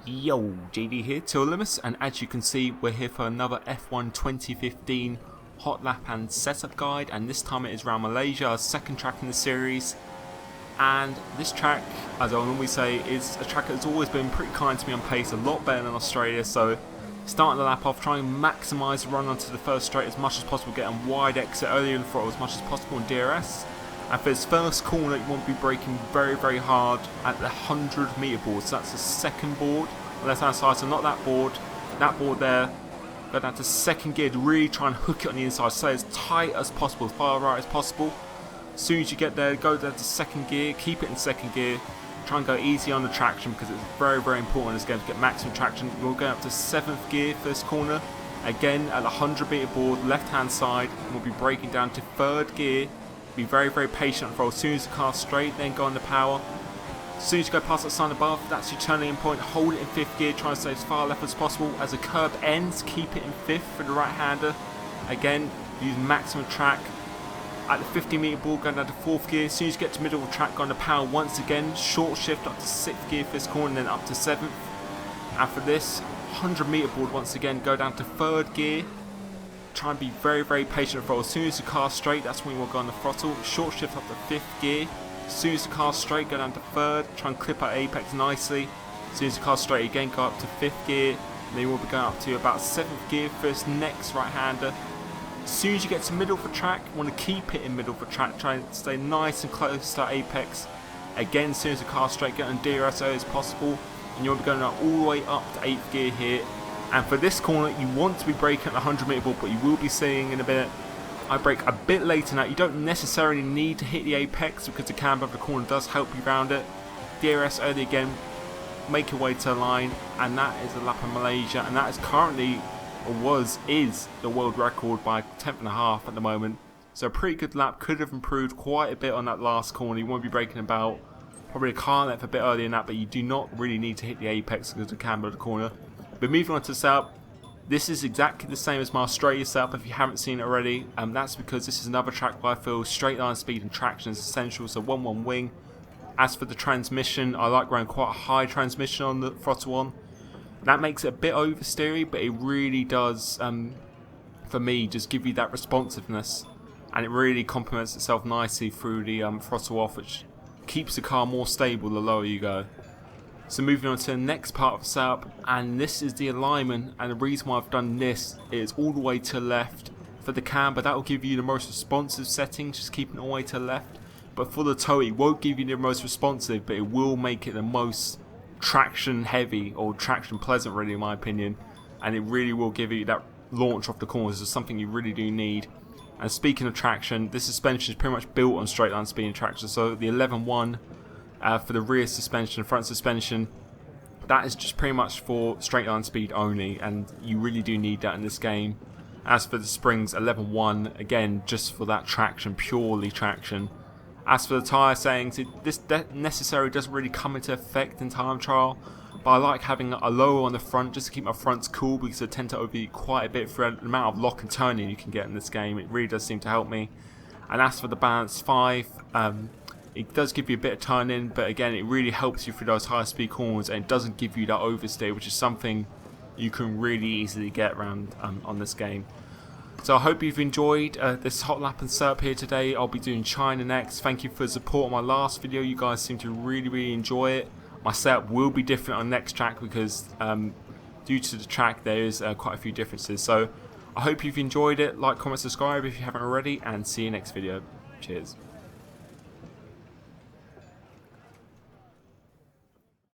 Yo, JD here, LIMITLESS, and as you can see, we're here for another F1 2015 hot lap and setup guide, and this time it is around Malaysia, our second track in the series. And this track, as I normally say, is a track that's always been pretty kind to me on pace, a lot better than Australia. So starting the lap off, trying to maximise the run onto the first straight as much as possible, getting wide exit earlier in the throttle as much as possible in DRS. And for this first corner, you want to be braking very, very hard at the 100 metre board. So that's the second board on the left hand side, so not that board there. Go down to second gear to really try and hook it on the inside, stay as tight as possible, as far right as possible. As soon as you get there, go down to second gear, keep it in second gear, try and go easy on the traction because it's very, very important in this game to get maximum traction. We'll go up to 7th gear first corner, again at the 100 metre board, left hand side, and we'll be braking down to 3rd gear. Be very, very patient for as soon as the car's straight, then go into power. As soon as you go past that sign above, that's your turning point. Hold it in 5th gear, try and stay as far left as possible. As the curb ends, keep it in 5th for the right hander. Again, use maximum track. At the 50 metre board, going down to 4th gear. As soon as you get to middle of the track, go into power once again. Short shift up to 6th gear, 1st corner, and then up to 7th. And for this 100 metre board, once again, go down to 3rd gear. Try and be very, very patient for as soon as the car's straight, that's when you will go on the throttle. Short shift up to 5th gear. As soon as the car's straight, go down to 3rd. Try and clip out apex nicely. As soon as the car's straight again, go up to 5th gear. And then you will be going up to about 7th gear for this next right hander. As soon as you get to middle of the track, you want to keep it in middle of the track. Try and stay nice and close to that apex. Again, as soon as the car's straight, get on DRS as possible. And you will be going all the way up to 8th gear here. And for this corner, you want to be braking at the 100 metre board, but you will be seeing in a bit. I brake a bit later now. You don't necessarily need to hit the apex because the camber of the corner does help you round it. DRS early again, make your way to the line, and that is a lap in Malaysia, and that is currently, or is the world record by 10th and a half at the moment. So a pretty good lap, could have improved quite a bit on that last corner. You want to be braking about probably a car length a bit earlier than that, but you do not really need to hit the apex because of the camber of the corner. But moving on to the setup, this is exactly the same as my Australia setup if you haven't seen it already. That's because this is another track where I feel straight line speed and traction is essential, so 1-1 wing. As for the transmission, I like running quite a high transmission on the throttle on. That makes it a bit oversteery, but it really does, for me, just give you that responsiveness. And it really complements itself nicely through the throttle off, which keeps the car more stable the lower you go. So moving on to the next part of the setup, and this is the alignment, and the reason why I've done this is all the way to the left. For the camber, that will give you the most responsive settings, just keeping it all the way to the left. But for the toe, it won't give you the most responsive, but it will make it the most traction heavy, or traction pleasant really in my opinion. And it really will give you that launch off the corners, is something you really do need. And speaking of traction, this suspension is pretty much built on straight line speed and traction, so the 11.1 for the rear suspension, front suspension, that is just pretty much for straight line speed only, and you really do need that in this game. As for the springs, 11.1, again just for that traction, purely traction. As for the tyre settings, this necessarily doesn't really come into effect in time trial, but I like having a lower on the front just to keep my fronts cool because they tend to overheat quite a bit for the amount of lock and turning you can get in this game. It really does seem to help me. And as for the balance 5, it does give you a bit of turn in, but again it really helps you through those high speed corners, and it doesn't give you that oversteer, which is something you can really easily get around on this game. So I hope you've enjoyed this hot lap and setup here today. I'll be doing China next. Thank you for the support on my last video. You guys seem to really enjoy it. My setup will be different on next track because due to the track there is quite a few differences. So I hope you've enjoyed it. Like, comment, subscribe if you haven't already, and see you next video. Cheers.